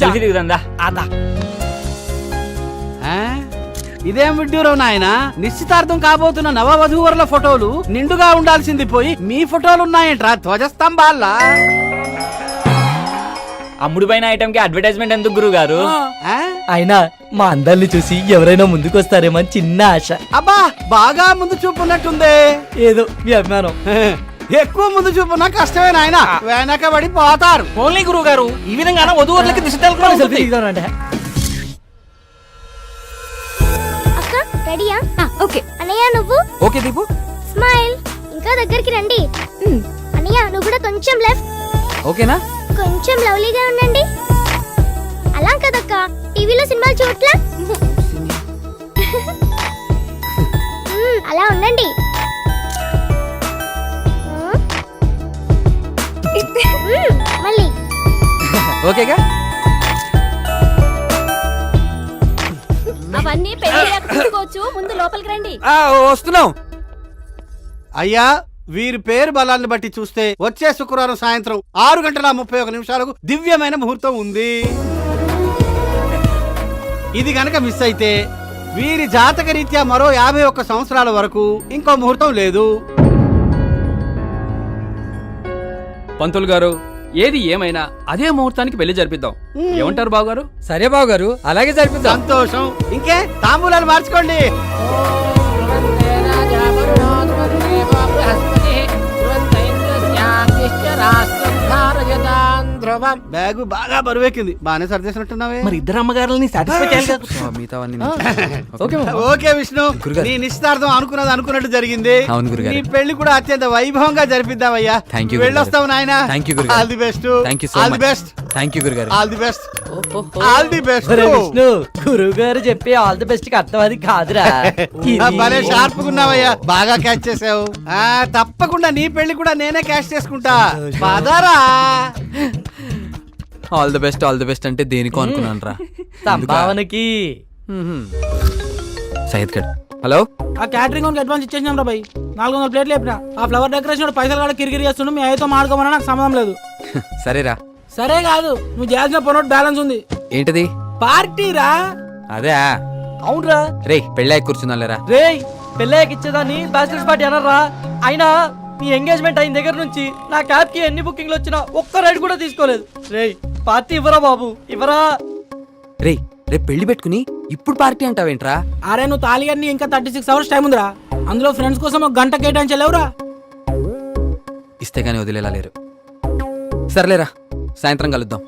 Selfie దిగుదా అదా ఇదేం విడ్డూరం నాయన. నిశ్చితార్థం కాబోతున్న నవవధూవరుల ఫోటోలు నిండుగా ఉండాల్సింది పోయి మీ ఫోటోలు ఉన్నాయంట్రా ధ్వజస్తంభాల్లా. అమ్ముడు పైన ఐటమ్ కి అడ్వర్టైజ్మెంట్ ఎందుకు గురువు గారు? అయినా మా అందరిని చూసి ఎవరైనా ముందుకు వస్తారేమో అని చిన్న ఆశ. అబ్బా బాగా ముందు చూపున్నట్టుందే. ఏదో మీ అభిమానం. ఎక్కువ ముందు చూపున్నా కష్టమే నాయన, వెనకబడి పోతారు. ఓన్లీ గురువు గారు ఈ విధంగా వధువులకి సెల్ఫీ దిగుదామంటే రెడీయా? ఓకే అన్నయ్య నువ్వు ఓకే దీపు స్మైల్. ఇంకా దగ్గరికి రండి. అన్నయ్య నువ్వు కూడా కొంచెం లెఫ్ట్. ఓకేనా? కొంచెం లవ్లీగా ఉండండి. అలా కదక్క టీవీలో సినిమాలు చూడట్లా. అలా ఉండండి. మళ్ళీ ఓకేగా? అవన్నీ పెళ్లి ముందు లోపలికి రండి. వస్తున్నాం. అయ్యా వీరి పేరు బలాన్ని బట్టి చూస్తే వచ్చే శుక్రవారం సాయంత్రం 6:31 దివ్యమైన ముహూర్తం ఉంది. ఇది గనక మిస్ అయితే వీరి జాతక రీత్యా మరో 51 సంవత్సరాల వరకు ఇంకో ముహూర్తం లేదు. పంతులు గారు ఏది ఏమైనా అదే ముహూర్తానికి పెళ్లి జరిపిద్దాం. ఏమంటారు బావగారు? సరే బావగారు, అలాగే జరిపిద్దాం. సంతోషం. ఇంకే తాంబూలాలు మార్చుకోండి. బ్యాగు బాగా బరువెక్కింది. బాగానే సర్దేసినట్టున్నావే. మరి ఇద్దరు అమ్మగారులని సాటిస్ఫై చేయాలి కదా. ఓకే విష్ణు, నీ నిశ్చితార్థం అనుకున్నట్టు జరిగింది. నీ పెళ్లి కూడా అత్యంత వైభవంగా జరిపిద్దామయ్యా. వెళ్ళొస్తావు నాయన. All the best. All the best. All the best. All the best. Vishnu గురువు గారు చెప్పి ఆల్ ది బెస్ట్ కి అర్థం అది కాదురా. భలే షార్ప్ గున్నావయ్యా, బాగా క్యాచ్ చేసావు. తప్పకుండా నీ పెళ్లి కూడా నేనే క్యాచ్ చేసుకుంటా. పదరా. ఆల్ ది బెస్ట్ అంటే దేనికో అనుకున్నాను రా. సంభావనకి. సయ్యద్ గడ్ హలో. ఆ క్యాటరింగ్ అడ్వాన్స్ ఇచ్చేసినాం రా భయ్. 400 ప్లేట్లు లేపినా. ఆ ఫ్లవర్ డెకరేషన్ పైసలు కూడా కిరికిరి చేస్తుండు. మీ అయ్యతో మాడుకోమన్నా నాకు సంబంధం లేదు. సరేరా. సరే కాదు, నువ్వు చేసిన పనోట్ బ్యాలెన్స్ ఉంది. ఏంటది? పార్టీ రా. అదే అవునరా. రే పెళ్ళాయి కూర్చున్నాలేరా. రే పెళ్ళాకి ఇచ్చేదాన్ని బ్యాచిలర్స్ పార్టీ అనరా. అయినా మీ ఎంగేజ్మెంట్ అయిన దగ్గర నుంచి నా క్యాబ్ కి ఎన్ని బుకింగ్లు వచ్చినా ఒక్క రైడ్ కూడా తీసుకోలేదు. రే పార్టీ ఇవ్వరా బాబు, ఇవ్వరా. రే రేపు పెళ్లి పెట్టుకుని ఇప్పుడు పార్టీ అంటావేంట్రా? అరే నువ్వు తాళి గారిని ఇంకా 36 అవర్స్ టైం ఉందిరా. అందులో ఫ్రెండ్స్ కోసం ఒక గంట కేటాయించలేవురా. ఇస్తే గానీ వదిలేలా లేరు. సర్లేరా, సాయంత్రం కలుద్దాం.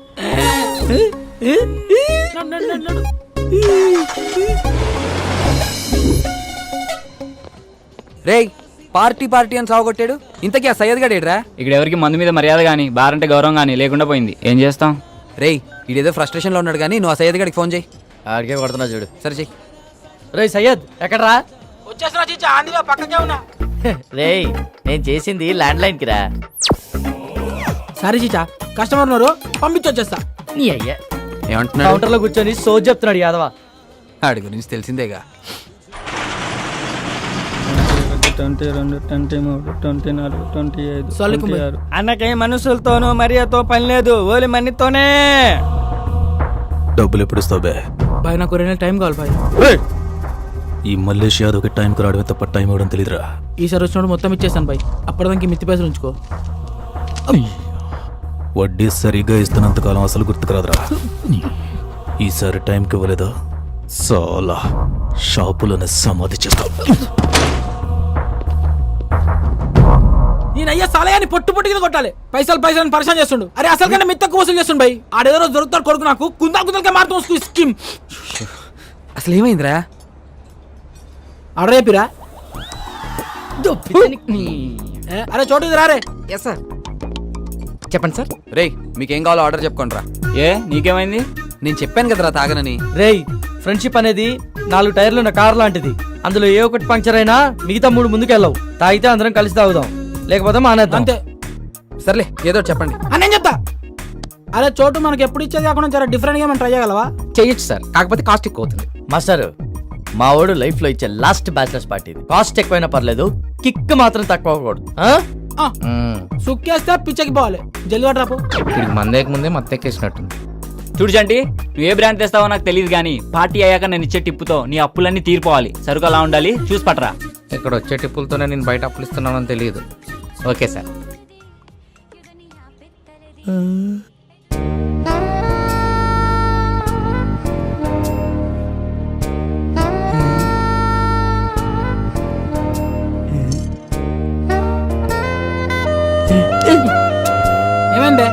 రేయ్ పార్టీ అని సాగొట్టాడు. ఇంతకీ ఆ సయ్యద్ గడేడ్రా? ఇక్కడ ఎవరికి మందు మీద మర్యాద గానీ బారంటే గౌరవం గానీ లేకుండా పోయింది. ఏం చేస్తాం? రేయ్ ఇదేదో ఫ్రస్ట్రేషన్ లో ఉన్నాడు కానీ నువ్వు ఆ సయ్యద్ గడికి ఫోన్ చేయి. ఆడికే కొడుతున్నా చూడు. సరే చెయ్యి. రే సయ్యద్ ఎక్కడరా? వచ్చేస్తున్నా చిచ్చా, ఆందిగా పక్కకే ఉన్నా. రేయ్ నేను చేసింది ల్యాండ్ లైన్ కి రా. సరే చిచ్చా, కస్టమర్ ఉన్నారు, పంపించొచ్చేస్తా. నీ అయ్యా ఏమంటున్నాడు? కౌంటర్ లో కూర్చొని సోజ్ చెప్తున్నాడు యాదవా. ఆడి గురించి తెలిసిందేగా. 22, 23, 24, 25, 26. అన్నకే మనుషులతోనూ మరియతో పని లేదు, ఓలి మనీతోనే. డబ్బులు ఎప్పుడు ఇస్తావు బే? బాయ్ నాకు 2 నెలలు టైం కావాలి బాయ్. ఈ మల్లేష్ యాదవ్ కి టైంకి రావడమే తప్ప టైం ఇవ్వడం తెలియదురా. ఈసారి వచ్చినప్పుడు మొత్తం ఇచ్చేస్తాను బాయ్. అప్పటిదానికి మిత్తి పైసలు ఉంచుకో. వడ్డీ సరిగ్గా ఇస్తున్నంతకాలం అసలు గుర్తుకురాదురా. ఈసారి టైంకి ఇవ్వలేదా చాలా షాపులోనే సమాధి చేస్తావు. నేనయ్యా సలయాన్ని పొట్టు కింద కొట్టాలి. పైసలు పరిశాన్ చేస్తుండు. అరే అసలు కన్నా మిత్తకు వసూలు చేస్తుండు బాయ్. ఆడేదో రోజు దొరుకుతాడు కొడుకు నాకు. కుందలకే మారుతూ స్కీమ్. అసలు ఏమైందిరా? ఆర్డర్ చెప్పిరా? అరే చోటు రారే. Yes sir. చెప్పండి సార్. రేయ్ మీకేం కావాలో ఆర్డర్ చెప్పుకోండి రా. ఏ నీకేమైంది? నేను చెప్పాను కదరా తాగనని. రేయ్ ఫ్రెండ్షిప్ అనేది 4 టైర్లు ఉన్న కార్ లాంటిది. అందులో ఏ ఒక్కటి పంక్చర్ అయినా మిగతా 3 ముందుకెళ్ళవు. తాగితే అందరం కలిసి తాగుదాం, లేకపోతే మానేద్దాం. అంతే. సర్లే ఏదో చెప్పండి. నేను చెప్తా. అరే చోటు మనకి ఎప్పుడు ఇచ్చేది కాకుండా జర డిఫరెంట్ గా మనం ట్రై చేయగలవా? చెయ్యొచ్చు సార్, కాకపోతే కాస్ట్ ఎక్కువ అవుతుంది. మాస్టర్ మా వాడు లైఫ్ లో ఇచ్చే లాస్ట్ బ్యాచిలర్స్ పార్టీ. కాస్ట్ ఎక్కువైనా పర్లేదు, కిక్ మాత్రం తక్కువ అవ్వకూడదు. సుక్కేస్తే పిచ్చకి పోవాలి. జల్లి రాపు. మందేకి ముందే మత్తెక్కేసినట్టుంది. చూడు జంటి, నువ్వు ఏ బ్రాండ్ తెస్తావో నాకు తెలియదు కానీ పార్టీ అయ్యాక నేను ఇచ్చే టిప్పుతో నీ అప్పులన్నీ తీరిపోవాలి. సరుకు అలా ఉండాలి, చూసి పట్టరా. ఇక్కడ వచ్చే టిప్పులతోనే నేను బయట అప్పులు ఇస్తున్నానని తెలియదు. Okay sir. ఏమైందే?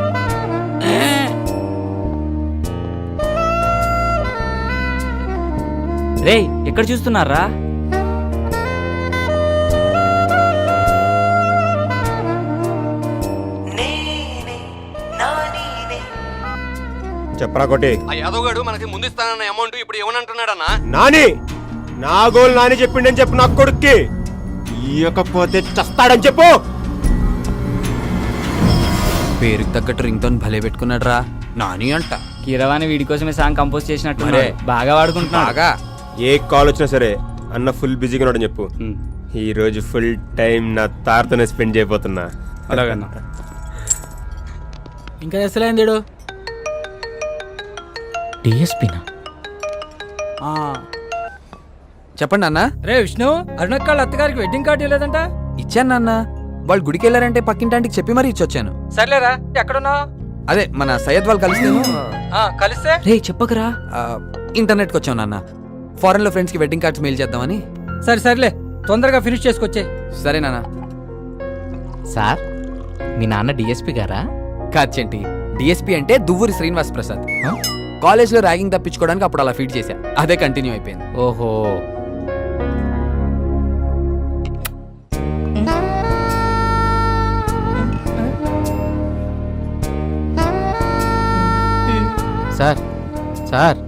రేయ్, ఎక్కడ చూస్తున్నారా? చెప్పరా కొట్టి. ఆ యాదవ్ మనకి ముందు ఇస్తానన్న అమౌంట్ ఇప్పుడు ఏమనంటున్నాడన్నా? నాని నా గోల్ నాని చెప్పిండని చెప్పు నా కొడుక్కి. ఇయ్యకపోతే చస్తాడని చెప్పు. పేరుకి తగ్గట్టు రింగ్ టోన్ భలే పెట్టుకున్నాడు రా నాని అంట. కీరవాణి వీడి కోసమే సాంగ్ కంపోజ్ చేసినట్టు బాగా వాడుకుంటున్నాడు. బాగా ఏ కాల్ వచ్చినా సరే అన్న ఫుల్ బిజీగా ఉన్నాడని చెప్పు. ఈ రోజు ఫుల్ టైం నా తారతోనే స్పెండ్ చేయబోతున్నా. అలాగన్నా. ఇంకా చేస్తలేంది వీడు? డిఎస్పీనా? చెప్పండి అన్న. రే విష్ణు, అరుణక్కాళ్ళ అత్తగారికి వెడ్డింగ్ కార్డు ఇవ్వలేదంట. ఇచ్చాను నాన్న. వాళ్ళు గుడికి వెళ్ళారంటే పక్కింటాంటికి చెప్పి మరీ ఇచ్చొచ్చాను. సర్లేరా, ఎక్కడున్నావు? అదే మన సయ్యద్ వాళ్ళు కలిస్తే కలిస్తే రే చెప్పకరా. ఇంటర్నెట్కి వచ్చాం నాన్న. ఫారెన్ లో ఫ్రెండ్స్ కి వెడ్డింగ్ కార్డ్స్ మెయిల్ చేద్దామని. సర్లే, తొందరగా ఫినిష్ చేసుకొచ్చే. సరే నాన్న. సార్, మీ నాన్న డిఎస్పీ గారా? కాచేంటి, డిఎస్పీ అంటే దువ్వూరి శ్రీనివాస్ ప్రసాద్. కాలేజ్ లో ర్యాగింగ్ తప్పించుకోవడానికి అప్పుడు అలా ఫీడ్ చేశా. అదే కంటిన్యూ అయిపోయింది. ఓహో. సార్ సార్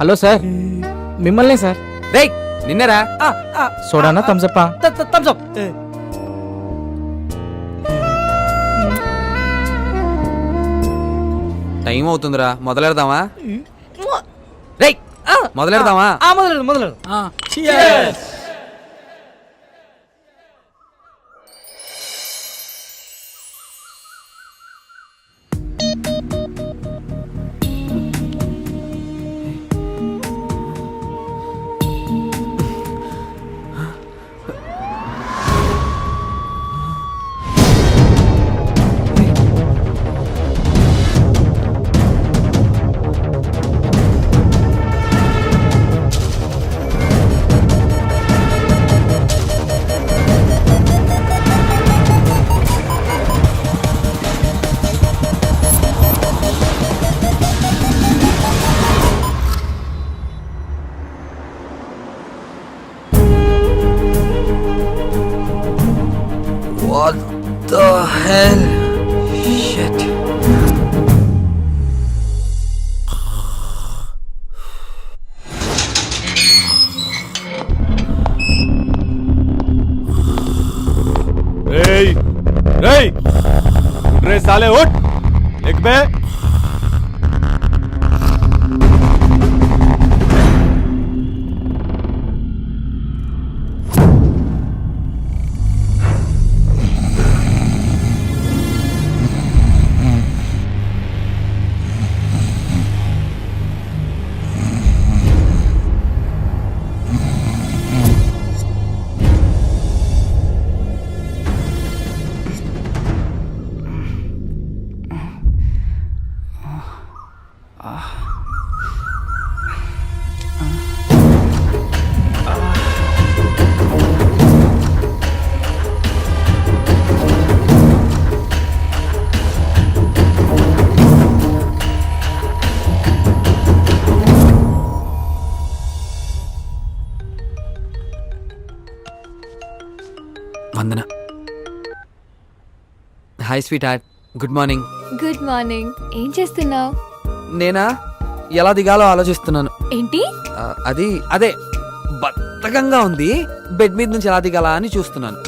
హలో సార్, మిమ్మల్ని సార్. రేయ్ నిన్నరా? సోడానా థమ్సప్పా? థమ్సప్. టైం అవుతుందిరా, మొదలెడదామా? రేయ్ మొదలెడదామా? మొదలెడు. What the hell? Shit. రేయ్ రేయ్ రే సాలే ఉठ एक बे. Vandana. Hi sweetheart, good morning. Good morning. ఏం చేస్తున్నావు? నేనా ఎలా దిగాలో ఆలోచిస్తున్నాను. ఏంటి? అదే బద్ధకంగా ఉంది, బెడ్ మీద నుంచి ఎలా దిగాలా అని చూస్తున్నాను.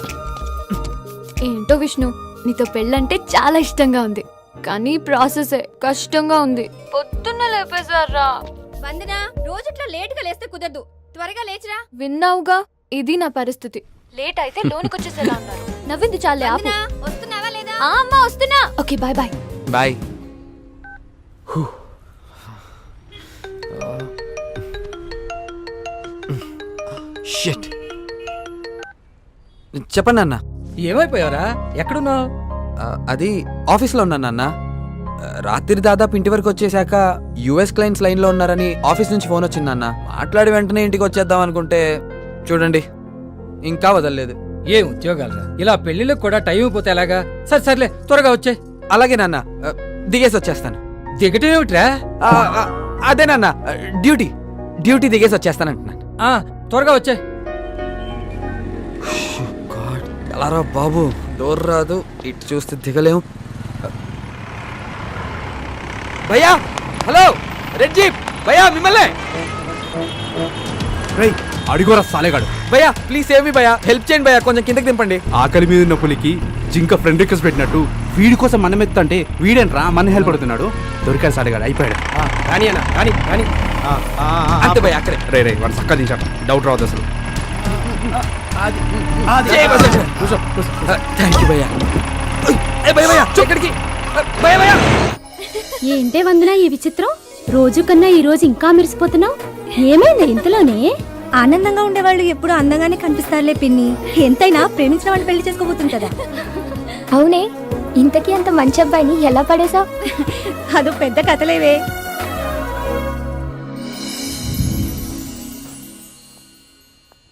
ఏంటో విష్ణు, నీతో పెళ్ళంటే చాలా ఇష్టంగా ఉంది, కానీ ప్రాసెస్ కష్టంగా ఉంది. పొద్దున్న లేపేశారా? వందనా, రోజు ఇట్లా లేట్ గా లేస్తే కుదరదు, త్వరగా లేచిరా. విన్నావుగా, ఇది నా పరిస్థితి. లేట్ అయితే లోనికి వచ్చేసేలా ఉన్నారు. నవ్వింది చాలే, ఆపు. వస్తున్నావా లేదా? అమ్మా వస్తున్నా. Okay bye bye. Bye. Shit. చెప్పండి అన్న. ఏమైపోయావరా? ఎక్కడున్నావు? అది ఆఫీస్లో ఉన్నాను అన్న. రాత్రి దాదాపు ఇంటి వరకు వచ్చేసాక యుఎస్ క్లయింట్స్ లైన్లో ఉన్నారని ఆఫీస్ నుంచి ఫోన్ వచ్చిందన్న. మాట్లాడి వెంటనే ఇంటికి వచ్చేద్దాం అనుకుంటే చూడండి ఇంకా వదలలేదు. ఏ ఉద్యోగాలరా, ఇలా పెళ్లిళ్ళకి కూడా టైం పోతే ఎలాగా? సర్లే త్వరగా వచ్చే. అలాగే నాన్న, దిగేసి వచ్చేస్తాను. దిగటేమిట్రా? అదే నాన్న, డ్యూటీ దిగేసి వచ్చేస్తానంటున్నాను. త్వరగా వచ్చే. ఎలారా బాబు, డోర్ రాదు, ఇటు చూస్తే దిగలేము. భయ్యా, హలో, రెడ్ జీప్ భయ్యా, మిమ్మల్ని. అడిగోరా సాలేగాడు. భయ్యా ప్లీజ్ సేవ్ మీ భయ్యా, హెల్ప్ చేయండి భయ్యా, కొంచెం కిందకి దింపండి. ఆకలి మీద ఉన్న పులికి జింక ఫ్రెండ్ రిక్వెస్ట్ పెట్టినట్టు వీడి కోసం మనం ఎత్తంటే వీడేంట్రా మన హెల్ప్ పడుతున్నాడు. దొరికాడు సాలేగాడు, అయిపోయాడు. కానీ అన్న కానీ అంతే భయ్యా, అక్కడే. రే వాడు చక్కగా దించాడు, డౌట్ రావద్దు అసలు. థ్యాంక్ యూ భయ్యా. భయ్యా ఎక్కడికి? భయ్యా ఏంటే వందన ఈ విచిత్రం? రోజు కన్నా ఈ రోజు ఇంకా మెరిసిపోతున్నావు. ఏమైంది ఇంతలోనే? ఆనందంగా ఉండేవాళ్ళు ఎప్పుడు అందంగానే కనిపిస్తారులే పిన్ని. ఎంతైనా ప్రేమించిన వాళ్ళు పెళ్లి చేసుకోబోతుంటదా? అవునే, ఇంతకీ అంత మంచి అబ్బాయిని ఎలా పడేశావు? అదో పెద్ద కథలేవే.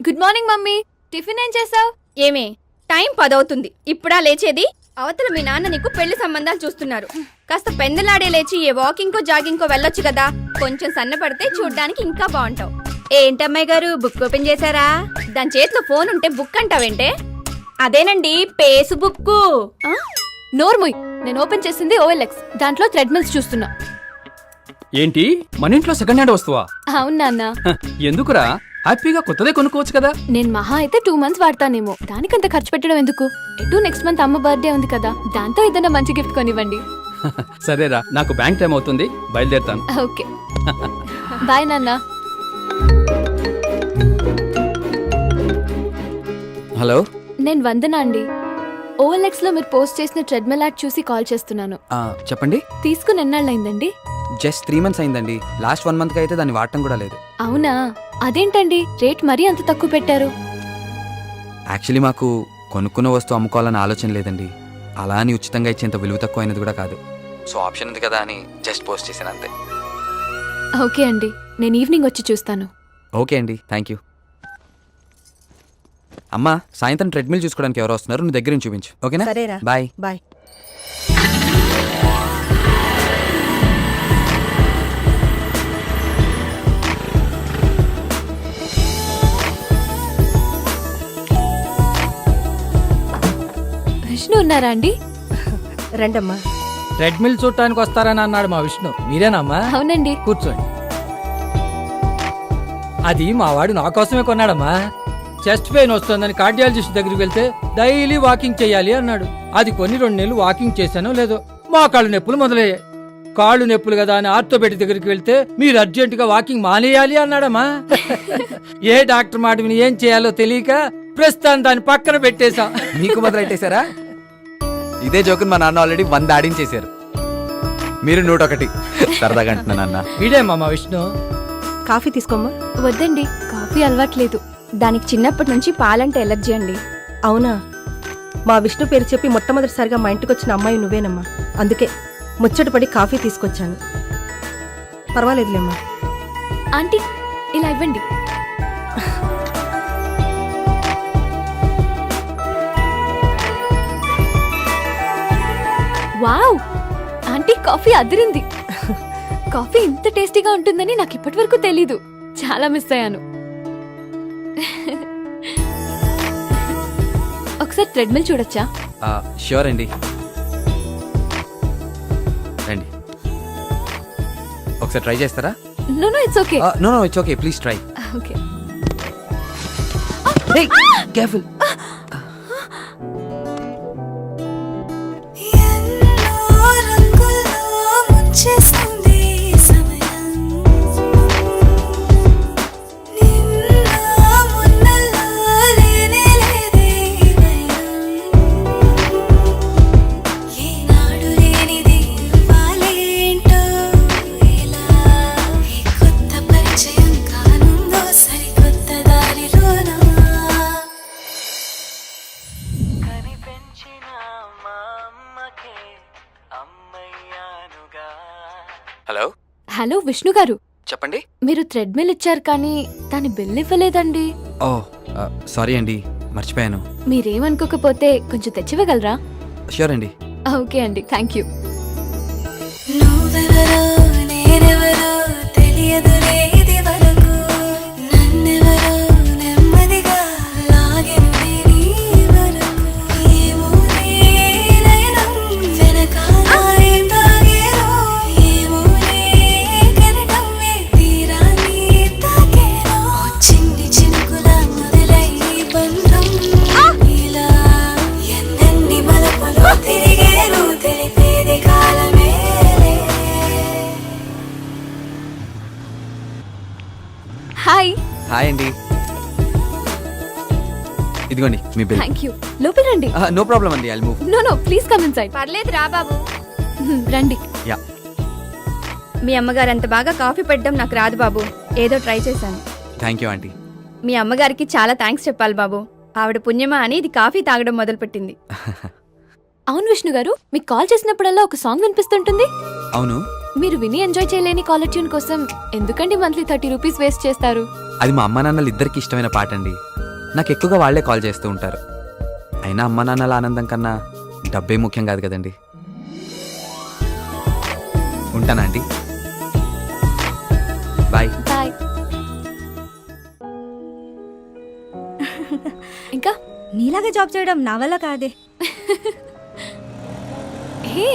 Good morning mummy. టిఫిన్ ఏం చేసావు? ఏమే, టైం 10 అవుతుంది, ఇప్పుడా లేచేది? అవతల మీ నాన్న నీకు పెళ్లి సంబంధాలు చూస్తున్నారు. కాస్త పెందలాడే లేచి ఏ వాకింగ్ కో జాగింగ్ కో వెళ్ళొచ్చు కదా. కొంచెం సన్నపడితే చూడ్డానికి ఇంకా బాగుంటావు. ఏంటమ్మాయి గారు, బుక్ ఓపెన్ చేశారా? దాని చేతిలో ఫోన్ ఉంటే బుక్ అంటావేంటే? అదేనండి, పేసు బుక్. నోర్ముయ్, నేను ఓపెన్ చేసింది OLX. దాంట్లో థ్రెడ్మిల్స్ చూస్తున్నా. ఏంటి, మన ఇంట్లో సెకండ్ హ్యాండ్ వస్తువా? అవును నాన్న. ఎందుకురా, హ్యాపీగా కొత్తదే కొనుక్కోవచ్చు కదా. నేను మహా అయితే 2 months వాడతానేమో, దానికంత ఖర్చు పెట్టడం ఎందుకు? ఎటు నెక్స్ట్ మంత్ అమ్మ బర్త్డే ఉంది కదా, దాంతో ఏదైనా మంచి గిఫ్ట్ కొనివ్వండి. సరేరా, నాకు బ్యాంక్ టైం అవుతుంది, బయలుదేరుతాను. ఓకే, బాయ్ నాన్న. హలో, నేను వందన అండి. OLX లో మీరు పోస్ట్ చేసిన ట్రెడ్మిల్ యాడ్ చూసి కాల్ చేస్తున్నాను. చెప్పండి. తీసుకుని ఎన్నాళ్ళైందండి? జస్ట్ 3 months అయిందండి. లాస్ట్ 1 month అయితే దాన్ని వాడటం కూడా లేదు. అవునా, అదేంటండి రేట్ మరీ అంత తక్కువ పెట్టారు? యాక్చువల్లీ మాకు కొనుక్కున్న వస్తువు అమ్ముకోవాలని ఆలోచన లేదండి. అలా అని ఉచితంగా ఇచ్చేంత విలువ తక్కువ అయినది కూడా కాదు. సో ఆప్షన్ ఉంది కదా అని జస్ట్ పోస్ట్ చేశాను అంతే. ఓకే అండి, నేను ఈవినింగ్ వచ్చి చూస్తాను. ఓకే అండి, థ్యాంక్ యూ. అమ్మా, సాయంత్రం ట్రెడ్మిల్ చూసుకోవడానికి ఎవరు వస్తున్నారు, నువ్వు దగ్గర నుంచి చూపించు. ఓకేనా? సరేరా, బాయ్ బాయ్. విష్ణు ఉన్నారా అండి? రండమ్మా. ట్రెడ్మిల్ చూడటానికి వస్తారని అన్నాడు మా విష్ణు. మీరేనమ్మా? అవునండి. కూర్చోండి. అది మా వాడు నా కోసమే కొన్నాడమ్మా. చెస్ట్ పెయిన్ వస్తుందని కార్డియాలజిస్ట్ దగ్గరికి వెళ్తే డైలీ వాకింగ్ చేయాలి అన్నాడు. అది కొన్ని 2 నెలలు వాకింగ్ చేశానో లేదో మా కాళ్ళు నొప్పులు మొదలయ్యాయి. కాళ్ళు నొప్పులు కదా అని ఆర్థోపెడిక్ దగ్గరికి వెళ్తే మీరు అర్జెంట్ గా వాకింగ్ మానేయాలి అన్నాడమ్మా. ఏ డాక్టర్ మాట విని ఏం చేయాలో తెలియక ప్రస్తుతం దాన్ని పక్కన పెట్టేశా. మీకు మొదలెట్టేశారా? ఇదే జోకుని మా నాన్న ఆల్రెడీ 100 ఆడించేశారు, మీరు 101. సరదాగా అంటున్నా నాన్న. వీడేమ్మా మా విష్ణు. కాఫీ తీసుకోమ్మా. వద్దండి, కాఫీ అలవాట్లేదు. దానికి చిన్నప్పటి నుంచి పాలంటే ఎలర్జీ అండి. అవునా? మా విష్ణు పేరు చెప్పి మొట్టమొదటిసారిగా మా ఇంటికి వచ్చిన అమ్మాయి నువ్వేనమ్మా. అందుకే ముచ్చటపడి కాఫీ తీసుకొచ్చాను. పర్వాలేదులేమ్మా. ఆంటీ, ఇలా ఇవ్వండి. వావ్, ఆంటీ కాఫీ అదిరింది. కాఫీ ఇంత టేస్టీగా ఉంటుందని నాకు ఇప్పటి వరకు తెలీదు. చాలా మిస్ అయ్యాను. ఒకసారి ట్రెడ్మిల్ చూడొచ్చా? ష్యూర్ అండి, రండి. ఒకసారి ట్రై చేస్తారా? No no, it's okay. No no, it's okay, please try. Okay. Careful. కొత్త పరిచయం కానుందో సరికొత్త దారిలోనా విష్ణు గారు, చెప్పండి. మీరు థ్రెడ్మిల్ ఇచ్చారు కానీ దాని బిల్ ఇవ్వలేదండి. ఓ సారీ అండి, మర్చిపోయాను. మీరేమనుకోకపోతే కొంచెం తెచ్చివ్వగలరా? ష్యూర్ అండి. ఓకే అండి, థ్యాంక్ యూ. హాయ్. హాయ్ అండి, ఇదిగోండి మీ బిల్. Thank you. లోపల రండి. నో ప్రాబ్లం అండి, I'll move. No please come inside. పర్లేదు రా బాబు. రండి. యా. మీ అమ్మగారు అంత బాగా కాఫీ పెట్టడం నాకు రాదు బాబు, ఏదో ట్రై చేశాను. Thank you aunty. మీ అమ్మగారికి చాలా థ్యాంక్స్ చెప్పాలి బాబు. ఆవిడ పుణ్యమా అని ఇది కాఫీ తాగడం మొదలుపెట్టింది. అవును విష్ణు గారు, మీకు కాల్ చేసినప్పుడల్లా ఒక సాంగ్ వినిపిస్తుంటుంది. అవును, మీరు విని ఎంజాయ్ చేయలేని కాలర్ ట్యూన్ కోసం ఎందుకండి మంత్లీ 30 రూపీస్ వేస్ట్ చేస్తారు? అది మా అమ్మ నాన్నలు ఇద్దరికి ఇష్టమైన పాట అండి. నాకు ఎక్కువగా వాళ్లే కాల్ చేస్తూ ఉంటారు. అయినా అమ్మ నాన్నల ఆనందం కన్నా డబ్బే ముఖ్యం కాదు కదండి. ఉంటానా ఆంటీ? బాయ్. బాయ్. ఇంకా నీలాగా జాబ్ చేయడం నా వల్ల కాదే. హే,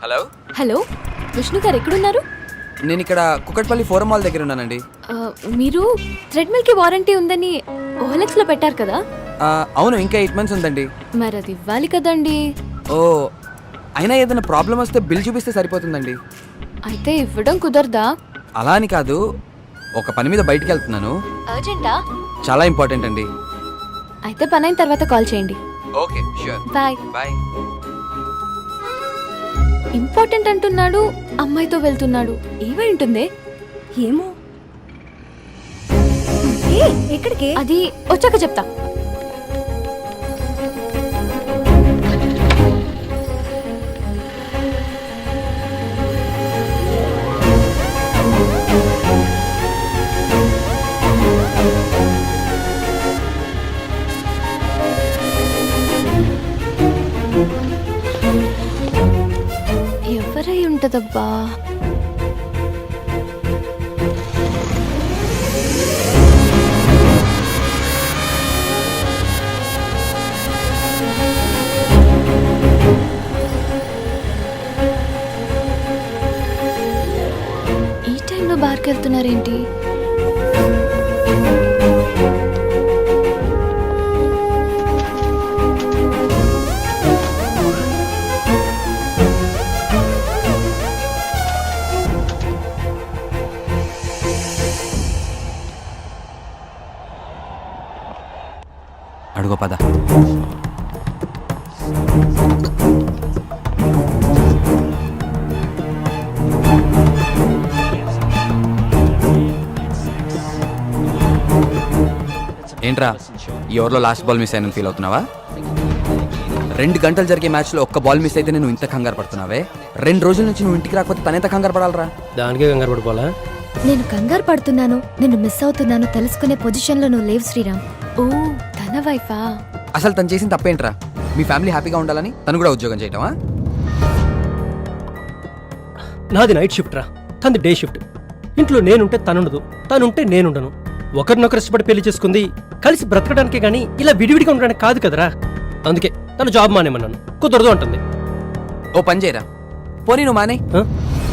హలో. హలో విష్ణు గారు, ఎక్కడున్నారు? నేను ఇక్కడ కుకట్పల్లి ఫోరం మాల్ దగ్గర ఉన్నానండి. మీరు థ్రెడ్మిల్ కి వారంటీ ఉందని OLX లో పెట్టారు కదా? అవును, ఇంకా 8 months ఉందండి. మరి అది ఇవ్వాలి కదండి. ఓ, అయినా ఏదైనా ప్రాబ్లం వస్తే బిల్ చూపిస్తే సరిపోతుందండి. అయితే ఇవ్వడం కుదరదా? అలా అని కాదు, ఒక పని మీద బయటికి వెళ్తున్నాను. అర్జెంటా? చాలా ఇంపార్టెంట్ అండి. అయితే పని అయిన తర్వాత కాల్ చేయండి. Okay, sure. Bye. Bye. Important అంటున్నాడు, అమ్మాయితో వెళ్తున్నాడు. ఏమై ఉంటుంది? ఏమో. ఎక్కడికి? అది వచ్చాక చెప్తా. ఎవరై ఉంటదబ్బా? ఈ టైంలో బార్కి వెళ్తున్నారేంటి? అడుగు పద. ఏంట్రా, ఈ ఓవర్లో లాస్ట్ బాల్ మిస్ అయిన ఫీల్ అవుతున్నావా? 2 గంటలు జరిగే మ్యాచ్లో ఒక్క బాల్ మిస్ అయితే నువ్వు ఇంత కంగారు పడుతున్నావే? 2 రోజుల నుంచి నువ్వు ఇంటికి రాకపోతే తనెంత కంగారు పడాలరా? దానికే కంగారు పడిపోవాలా? నేను కంగారు పడుతున్నాను, నేను మిస్ అవుతున్నాను తెలుసుకునే పొజిషన్లో నువ్వు లేవు శ్రీరామ్. ఓ, తన వైఫా? అసలు తను చేసిన తప్పేంట్రా? మీ ఫ్యామిలీ హ్యాపీగా ఉండాలని తను కూడా ఉద్యోగం చేయటమా? నాది నైట్ షిఫ్ట్ రా, తనది డే షిఫ్ట్. ఇంట్లో నేనుంటే తనుండదు, తనుంటే నేనుండను. ఒకరినొకరు ఇష్టపడి పెళ్లి చేసుకుంది కలిసి బ్రతకడానికే గానీ ఇలా విడివిడిగా ఉండడానికి కాదు కదరా. అందుకే తను జాబ్ మానేమన్నాను. కుదరదు అంటుంది. ఓ పని చేయరా, పోనీ నువ్వు మానే.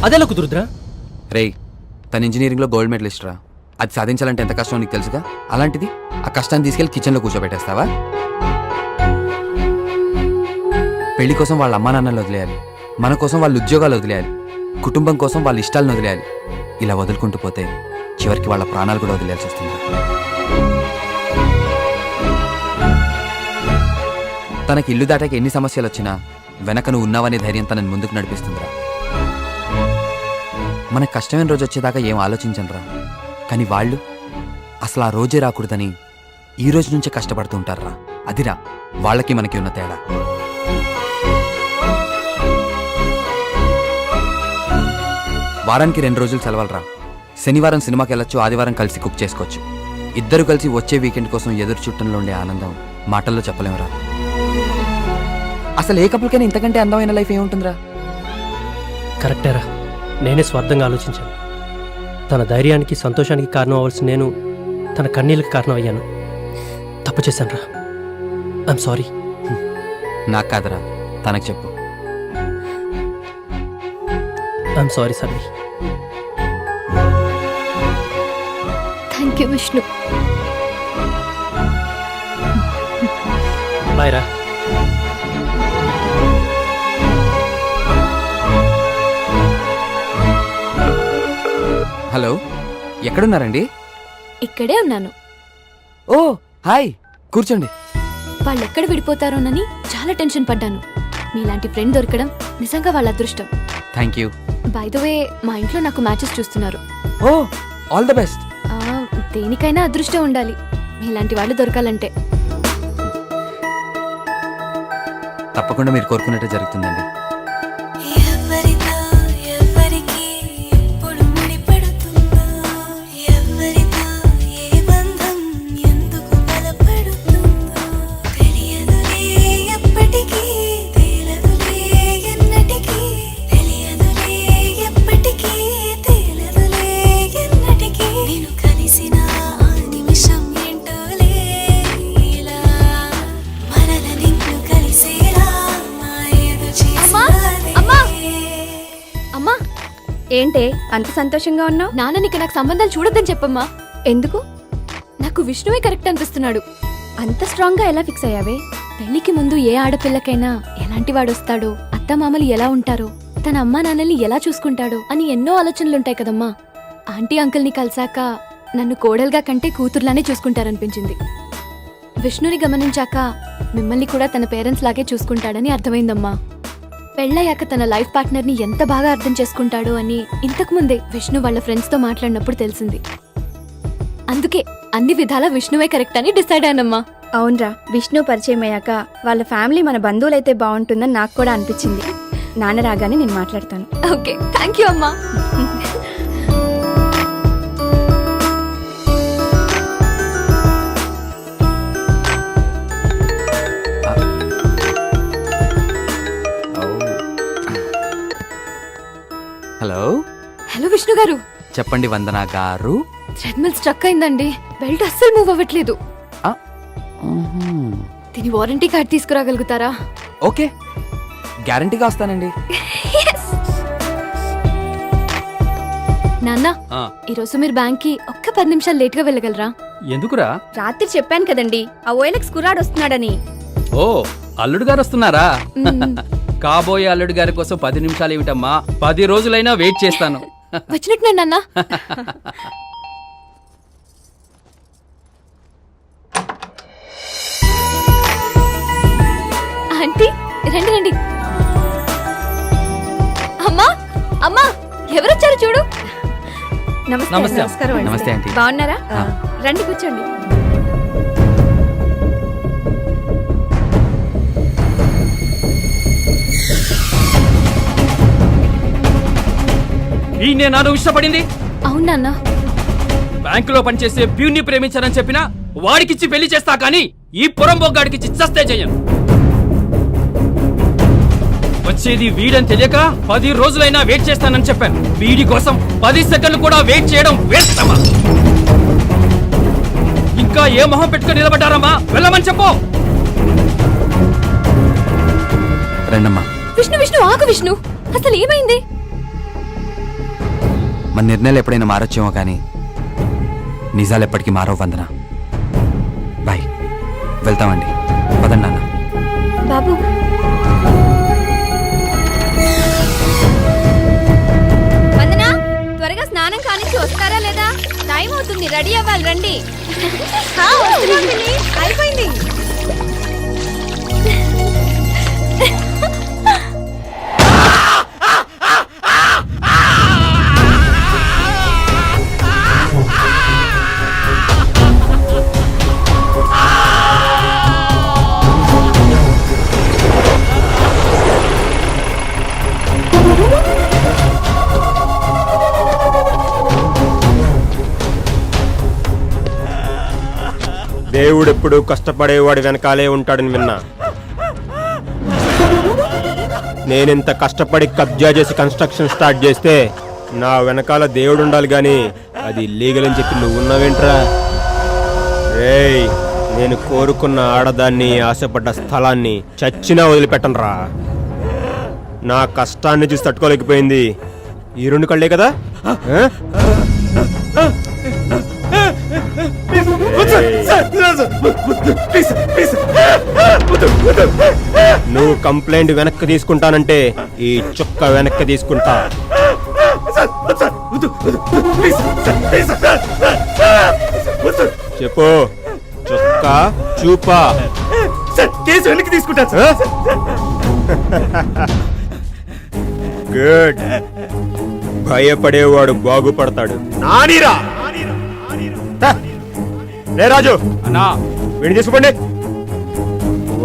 అదెలా కుదురుద్రా? రేయ్, తన ఇంజనీరింగ్లో గోల్డ్ మెడలిస్ట్ రా. అది సాధించాలంటే ఎంత కష్టం నీకు తెలుసుగా. అలాంటిది ఆ కష్టాన్ని తీసుకెళ్లి కిచెన్లో కూర్చోబెట్టేస్తావా? పెళ్లి కోసం వాళ్ళ అమ్మా నాన్నలు వదిలేయాలి, మన కోసం వాళ్ళ ఉద్యోగాలు వదిలేయాలి, కుటుంబం కోసం వాళ్ళ ఇష్టాలను వదిలేయాలి. ఇలా వదులుకుంటూ పోతే చివరికి వాళ్ళ ప్రాణాలు కూడా వదిలేయాల్సి వస్తుంది. తనకి ఇల్లు దాటాక ఎన్ని సమస్యలు వచ్చినా వెనక నువ్వు ఉన్నావనే ధైర్యం తనని ముందుకు నడిపిస్తుందిరా. మనకు కష్టమైన రోజు వచ్చేదాకా ఏం ఆలోచించనురా, కానీ వాళ్ళు అసలు ఆ రోజే రాకూడదని ఈ రోజు నుంచే కష్టపడుతూ ఉంటారా. అదిరా వాళ్ళకి మనకి ఉన్న తేడా. వారానికి 2 రోజులు సెలవులరా. శనివారం సినిమాకి వెళ్ళొచ్చు, ఆదివారం కలిసి కుక్ చేసుకోవచ్చు. ఇద్దరు కలిసి వచ్చే వీకెండ్ కోసం ఎదురు చుట్టంలో ఉండే ఆనందం మాటల్లో చెప్పలేమురా. అసలు ఏ కపుల్కైనా ఇంతకంటే అందమైన లైఫ్ ఏముంటుందిరా? కరెక్టేరా, నేనే స్వార్థంగా ఆలోచించాను. తన ధైర్యానికి సంతోషానికి కారణం అవ్వాల్సిన నేను తన కన్నీళ్ళకి కారణం అయ్యాను. తప్పు చేశాను రా. I'm sorry. నాకు కాదురా, తనకు చెప్పు. I'm sorry Sunny. Thank you Vishnu. Bye రా. హలో, ఎక్కడున్నారండి? ఇక్కడే ఉన్నాను. ఓ హాయ్, కూర్చోండి. వాళ్ళు ఎక్కడ విడిపోతారోనని చాలా టెన్షన్ పడ్డాను. మీలాంటి ఫ్రెండ్ దొరకడం నిజంగా వాళ్ళ అదృష్టం. Thank you. By the way, మా ఇంట్లో నాకు మ్యాచెస్ చూస్తున్నారు. ఓ ఆల్ ద బెస్ట్. దేనికైనా అదృష్టం ఉండాలి, మీలాంటి వాళ్ళు దొరకాలంటే. తప్పకుండా మీరు కోరుకున్నట్టే జరుగుతుందండి. ఏంటే అంత సంతోషంగా ఉన్నావు? నాన్ననిక నాకు సంబంధాలు చూడొద్దని చెప్పమ్మా. ఎందుకు? నాకు విష్ణువే కరెక్ట్ అనిపిస్తున్నాడు. అంత స్ట్రాంగ్ గా ఎలా ఫిక్స్ అయ్యావే? పెళ్లికి ముందు ఏ ఆడపిల్లకైనా ఎలాంటి వాడొస్తాడో, అత్తమామలు ఎలా ఉంటారో, తన అమ్మా నాన్నల్ని ఎలా చూసుకుంటాడో అని ఎన్నో ఆలోచనలుంటాయి కదమ్మా. ఆంటీ అంకుల్ని కలిసాక నన్ను కోడలుగా కంటే కూతుర్లానే చూసుకుంటారనిపించింది. విష్ణుని గమనించాక మిమ్మల్ని కూడా తన పేరెంట్స్ లాగే చూసుకుంటాడని అర్థమైందమ్మా. పెళ్ళయ్యాక తన లైఫ్ పార్ట్నర్ని ఎంత బాగా అర్థం చేసుకుంటాడో అని ఇంతకుముందే విష్ణు వాళ్ళ ఫ్రెండ్స్తో మాట్లాడినప్పుడు తెలిసింది. అందుకే అన్ని విధాల విష్ణువే కరెక్ట్ అని డిసైడ్ అయ్యానమ్మా. అవునరా, విష్ణు పరిచయం అయ్యాక వాళ్ళ ఫ్యామిలీ మన బంధువులైతే బాగుంటుందని నాకు కూడా అనిపించింది. నాన్న రాగానే నేను మాట్లాడతాను. ఓకే, థ్యాంక్ యూ అమ్మా. హలో. హలో విష్ణు గారు. చెప్పండి వందనా గారు. థ్రెడ్మిల్ స్ట్రక్ అయిందండి. బెల్ట్ అస్సలు మూవ్ అవ్వట్లేదు. దీని వారంటీ కార్డ్ తీసుకురాగలుగుతారా? ఓకే, గ్యారంటీగా వస్తానండి. నాన్న, ఈరోజు మీరు బ్యాంక్ కి ఒక్క 10 నిమిషాలు లేట్ గా వెళ్ళగలరా? ఎందుకురా? రాత్రి చెప్పాను కదండి, ఆ ఓఎల్ఎక్స్ కుర్రాడు వస్తున్నాడని. ఓ, అల్లుడు గారు వస్తున్నారా? కాబోయే అల్లుడు గారి కోసం 10 నిమిషాలు ఏమిటమ్మా, 10 రోజులైనా వెయిట్ చేస్తాను. వచ్చినట్టు నాన్న. ఆంటీ రండి రండి. అమ్మా అమ్మా, ఎవరొచ్చారు చూడు. నమస్తే. నమస్తే ఆంటీ. బాగున్నారా? రండి కూర్చోండి. ఈయనే నాను ఇష్టపడింది. అవునా? బ్యాంకులో పనిచేసే ప్యూన్ని ప్రేమించానని చెప్పినా వాడికిచ్చి పెళ్లి చేస్తా, కానీ ఈ పురం బొగ్గాడికిచ్చి చస్తే చెయ్యను. వచ్చేది వీడని తెలియక 10 రోజులైనా వెయిట్ చేస్తానని చెప్పాను. వీడి కోసం 10 సెకండ్లు కూడా వెయిట్ చేయడం వేస్తమా? ఇంకా ఏ మొహం పెట్టుకుని నిలబడ్డారమ్మా? వెళ్ళమని చెప్పు. రండమ్మా. విష్ణు విష్ణు ఆగు విష్ణు, అసలు ఏమైంది? మన నిర్ణయాలు ఎప్పుడైనా మారొచ్చేమో కానీ నిజాలు ఎప్పటికీ మారవు వందన. బాయ్, వెళ్తామండి. పదండి నాన్న. బాబు, వందనా, త్వరగా స్నానం కానిచ్చి వస్తారా లేదా? టైం అవుతుంది, రెడీ అవ్వాలి. రండి. అయిపోయింది. ఎప్పుడు కష్టపడేవాడు వెనకాలే ఉంటాడని విన్నా. నేనింత కష్టపడి కబ్జా చేసి కన్స్ట్రక్షన్ స్టార్ట్ చేస్తే నా వెనకాల దేవుడు ఉండాలి గాని అది లీగల్ అని చెప్పి నువ్వు ఉన్నావేంట్రా? రేయ్, నేను కోరుకున్న ఆడదాన్ని, ఆశపడ్డ స్థలాన్ని చచ్చినా వదిలిపెట్టనురా. నా కష్టాన్ని చూసి తట్టుకోలేకపోయింది ఈ రెండు కళ్ళే కదా. నువ్వు కంప్లైంట్ వెనక్కి తీసుకుంటానంటే ఈ చుక్క వెనక్కి తీసుకుంటా. చెప్పు, చుక్క చూపా. కేసు వెనక్కి తీసుకుంటా. గుడ్. భయపడేవాడు బాగుపడతాడు. నానీరా రే రాజు అన్నా, వీడిని తీసుకోండి,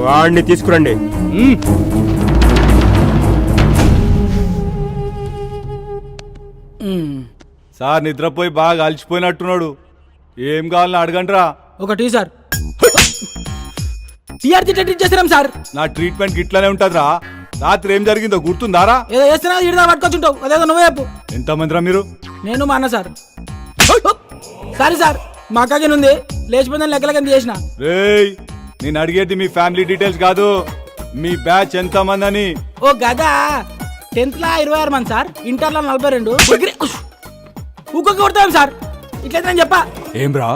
వాడిని తీసుకురండి. సార్ నిద్రపోయి బాగా అలసిపోయినట్టున్నాడు. ఏం కావాలని అడగండిరా. ఒక టీ సార్. టీఆర్జీ ట్రీట్ చేసినాం సార్. నా ట్రీట్మెంట్ ఇట్లానే ఉంటదిరా. రాత్రి ఏం జరిగిందో గుర్తుందారా? ఏదో చేస్తున్నా ఇడదా పట్టుకొచ్చుంటావు, అదేదో నువ్వే చెప్పు. ఎంతమందిరా మీరు? నేను మా అన్న సార్. సారీ సార్, మా అక్కకి ఉంది లేచిపోయిందని లెక్కలకి చేసిన. రేయ్, నేను అడిగేది మీ ఫ్యామిలీ డీటెయిల్స్ కాదు, మీ బ్యాచ్ ఎంత మంది అని. ఓ గదా, 10th లా 26 మంది సార్, ఇంటర్లో 42. ఊకొక్క కొడతాం సార్, ఇట్లయితే నేను చెప్పా. ఏం రా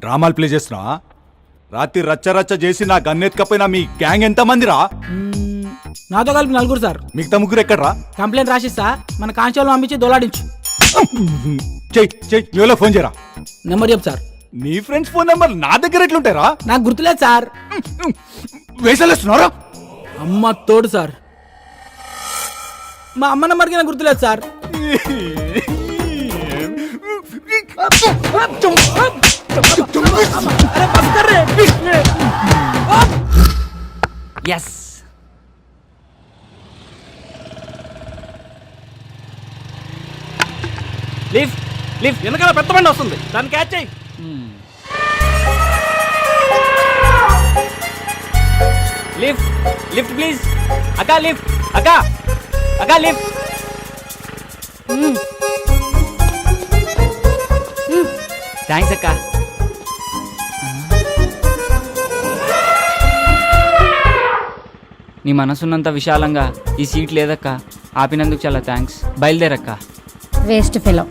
డ్రామాలు ప్లే చేస్తున్నా? రాత్రి రచ్చ రచ్చ చేసి నా గన్నెత్తుకపోయినా మీ గ్యాంగ్ ఎంత మందిరా? నాతో కలిపి 4 సార్. మిగతా ముగ్గురు ఎక్కడ్రా? కంప్లైంట్ రాసిస్తా, మన కానిస్టేబుల్ పంపించి దొలాడించు. చెయ్యి, ఫోన్ చేయరా. నెంబర్ చెప్పు సార్. నీ ఫ్రెండ్స్ ఫోన్ నెంబర్ నా దగ్గర ఎట్లుంటారా? నాకు గుర్తులేదు సార్. వేసలేస్తున్నారా? అమ్మ తోడు సార్. మా అమ్మ నెంబర్కి నాకు గుర్తులేదు సార్. ఎస్. Lift lift. వెనకాల పెద్ద బండి వస్తుంది, దాన్ని క్యాచ్ చేయి. Lift lift please. అక్కా లిఫ్ట్. అక్కా అక్కా లిఫ్ట్. థ్యాంక్స్ అక్క. నీ మనసున్నంత విశాలంగా ఈ సీట్ లేదక్క. ఆపినందుకు చాలా థ్యాంక్స్. బయలుదేరక్క. Waste fellow.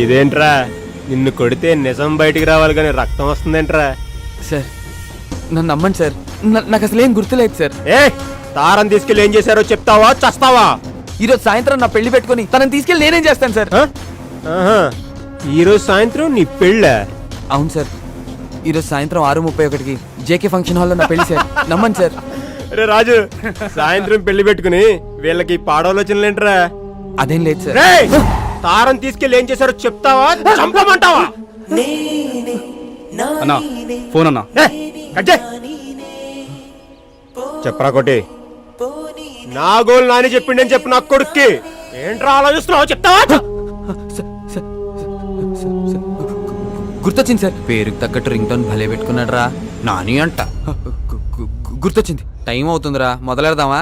ఇదేంట్రా, నిన్ను కొడితే నిజం బయటికి రావాలి కానీ రక్తం వస్తుందేంట్రా? సార్ నన్ను నమ్మండి సార్, నాకు అసలు ఏం గుర్తులేదు సార్. ఏ తారం తీసుకెళ్ళి ఏం చేశారో చెప్తావా చస్తావా? ఈరోజు సాయంత్రం నా పెళ్లి పెట్టుకుని తనని తీసుకెళ్ళి నేనేం చేస్తాను సార్? ఈరోజు సాయంత్రం నీ పెళ్ళ? అవును సార్, ఈరోజు సాయంత్రం 6:31కి జేకే ఫంక్షన్ హాల్లో నా పెళ్లి సార్. నమ్మండి సార్. అరే రాజు, సాయంత్రం పెళ్లి పెట్టుకుని వీళ్ళకి పాడవలోచనలేంట్రా? అదేం లేదు సార్. తారం తీసుకెళ్ళి ఏం చేశారో చెప్తావా చంపమంటావా? అన్నా ఫోన్ అన్నా. చెప్పరా కొట్టి. నా గోల్ నాని చెప్పిండని చెప్పు నా కొడుక్కి. ఏంట్రా ఆలోచిస్తున్నావు, చెప్తావా? గుర్తొచ్చింది సార్, పేరుకి తగ్గట్టు రింగ్ టోన్ భలే పెట్టుకున్నాడు రా, నాని అంట. గుర్తొచ్చింది, టైం అవుతుందిరా, మొదలెడదామా?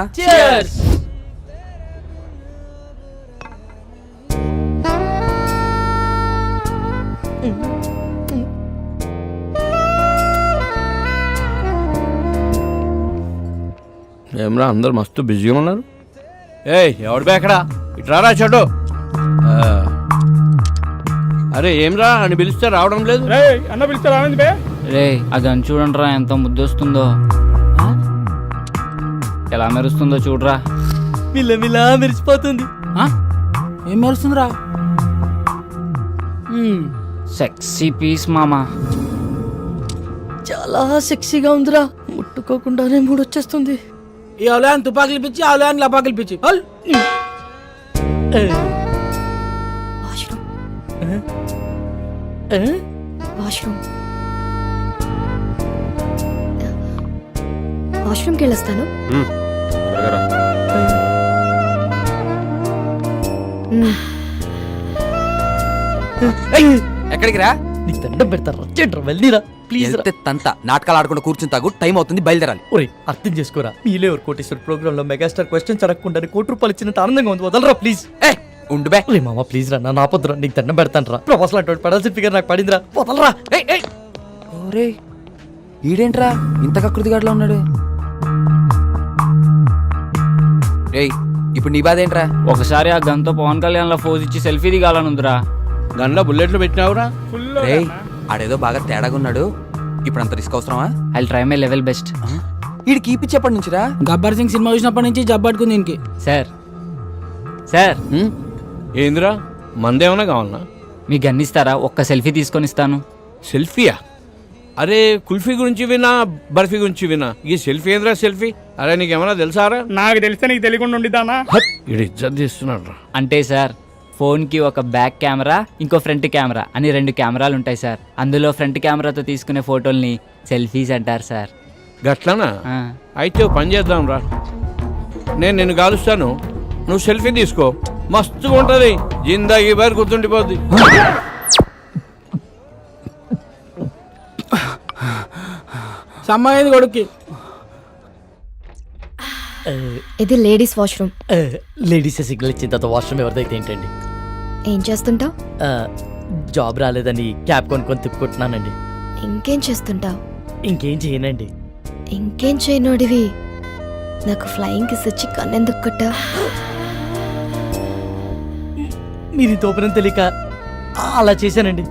ఏమ్రా అందరు మస్తు బిజీగా ఉన్నారు. ఏయ్ ఎవడు బే అక్కడ, ఇట్రారా చెడు. అరే ఏమ్రా అని పిలిస్తే రావడం లేదు. అన్న పిలిస్తే రావండి బే. రే ఆ గన్ చూడండిరా, ఎంత ముద్దొస్తుందో. ఎలా మెరుస్తుందో చూడరా. మిల్లమిలా మెరిసిపోతుంది. ఏం మెరుస్తుందిరా? సెక్సీ పీస్ మామా. చాలా సెక్సీగా ఉందిరా, ముట్టుకోకుండానే మూడొచ్చేస్తుంది. ఈ అవలయాన్ని తుపాకులు పిచ్చి, అవలయాన్ని లపాకులు పిచ్చి. వాష్రూమ్కి వెళ్ళొస్తాను. ఏయ్, ఎక్కడికి రా? నీకు దండం పెడతారా చెడ్రా వెళ్ళిరా ప్లీజ్ రా. వెళ్తే తంత నాటకాలు ఆడకుండా కూర్చుని తాగు, టైం అవుతుంది, బయలుదేరాలి. ఒరే అర్థం చేసుకోరా మీలే ఎవరు కోటేశ్వర ప్రోగ్రామ్ లో మెగాస్టార్ క్వశ్చన్స్ అడగకుండా ₹1,00,00,000 ఇచ్చినంత ఆనందంగా ఉంది వదలరా ప్లీజ్. ఏ ఉండు బే. రే మామ ప్లీజ్ రా నా పొద్దురా నీకు దండం పెడతాను రా ప్రొఫెసర్ అంటే పడాల్సిన ఫిగర్ నాకు పడిందిరా వదలరా. ఏయ్, ఏయ్. ఓరే ఈడేంట్రా ఇంత కకృతిగాడులో ఉన్నాడు? ఏయ్ ఇప్పుడు నీ బాధ ఏంట్రా? ఒకసారి ఆ గన్తో పవన్ కళ్యాణ్ లా ఫోజ్ ఇచ్చి సెల్ఫీ దిగాలనుందిరా. గన్లో బుల్లెట్లు పెట్టినావురా? రేయ్ ఆడేదో బాగా తేడాగా ఉన్నాడు, ఇప్పుడు అంత రిస్క్ అవసరమా? I try my level best. వీడికి కీపిచ్చేప్పటి నుంచిరా? గబ్బర్ సింగ్ సినిమా చూసినప్పటి నుంచి జబ్బట్టుకుంది దీనికి. సార్ సార్ ఏందిరా మందేమన్నా కావాలనా? మీ గన్ ఇస్తారా? ఒక్క సెల్ఫీ తీసుకొని ఇస్తాను. సెల్ఫీయా? అరే కుల్ఫీ గురించి వినా, బర్ఫీ గురించి వినా, ఈ సెల్ఫీ ఏంద్రా సెల్ఫీ? అరే నీకేమన్నా తెలుసారా? నాకు తెలిస్తే నీకు తెలియకుండా ఉండిదానా? ఇది ఇజ్జత్ తీస్తున్నాడు రా. అంటే సార్ ఫోన్కి ఒక బ్యాక్ కెమెరా, ఇంకో ఫ్రంట్ కెమెరా అని 2 కెమెరాలు ఉంటాయి సార్. అందులో ఫ్రంట్ కెమెరాతో తీసుకునే ఫోటోల్ని సెల్ఫీస్ అంటారు సార్. గట్లనా? అయితే ఓ పని చేద్దాం రా, నేను నిన్ను కాలుస్తాను, నువ్వు సెల్ఫీ తీసుకో, మస్తుగా ఉంటది, జిందాగీ బారి గుర్తుండిపోద్ది. సమ్మాయింది కొడుక్కి. ఇది లేడీస్ వాష్రూమ్. లేడీస్ సిగ్నల్ ఇచ్చిన తర్వాత వాష్రూమ్ ఎవరిదైతే ఏంటండి? ఏం చేస్తుంటావు? జాబ్ రాలేదని క్యాబ్ కొనుక్కొని తిప్పుకుంటున్నానండి. ఇంకేం చేస్తుంటావు? ఇంకేం చేయనండి. ఇంకేం చేయనోడివి నాకు ఫ్లయింగ్ కిస్ ఇచ్చి కన్నెందుకు కొట్టా? మీది తోపనం తెలియక అలా చేశానండి.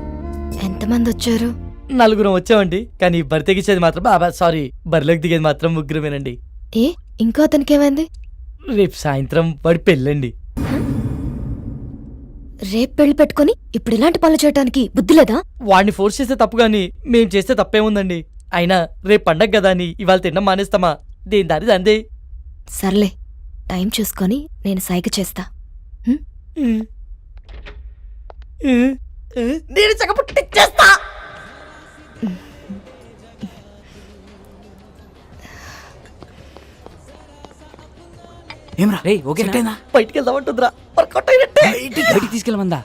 ఎంతమంది వచ్చారు? 4 వచ్చామండి, కానీ బరి తెగించేది మాత్రం సారీ బరిలోకి దిగేది మాత్రం 3 ఏ ఇంకో అతనికి ఏమైంది? రేపు సాయంత్రం వాడి పెళ్ళండి. రేపు పెళ్లి పెట్టుకుని ఇప్పుడు ఇలాంటి పనులు చేయడానికి బుద్ధి లేదా? వాడిని ఫోర్స్ చేస్తే తప్పు గాని మేం చేస్తే తప్పేముందండి? అయినా రేపు పండగ కదా అని ఇవాళ తినడం మానేస్తామా? దేని దారి అందే. సర్లే టైం చూసుకొని నేను సైగ చేస్తా. నేను చక్కపుట్టిచ్చేస్తా. ఏమ్రా రే ఓకేనా? బయటికి వెళ్దామంటుందిరా వర్కౌట్ అయినట్టే. బయటికి తీసుకెళ్ళమందా?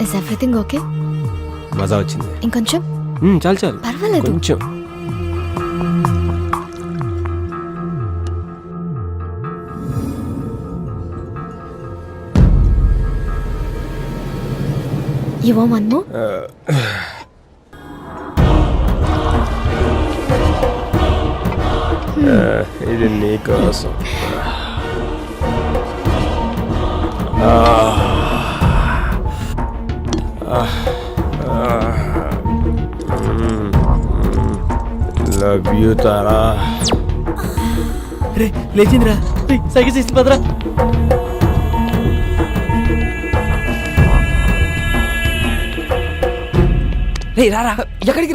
Is everything okay? మజా వచ్చింది. ఇంకొంచెం? చాలు చాలు, పర్వాలేదు. కొంచెం. You want one more? ఇది నీకోసం. Love you Tara. రే లేచిందిరా, సైకిల్ చేసి పదరా. రే రారా, ఎక్కడికి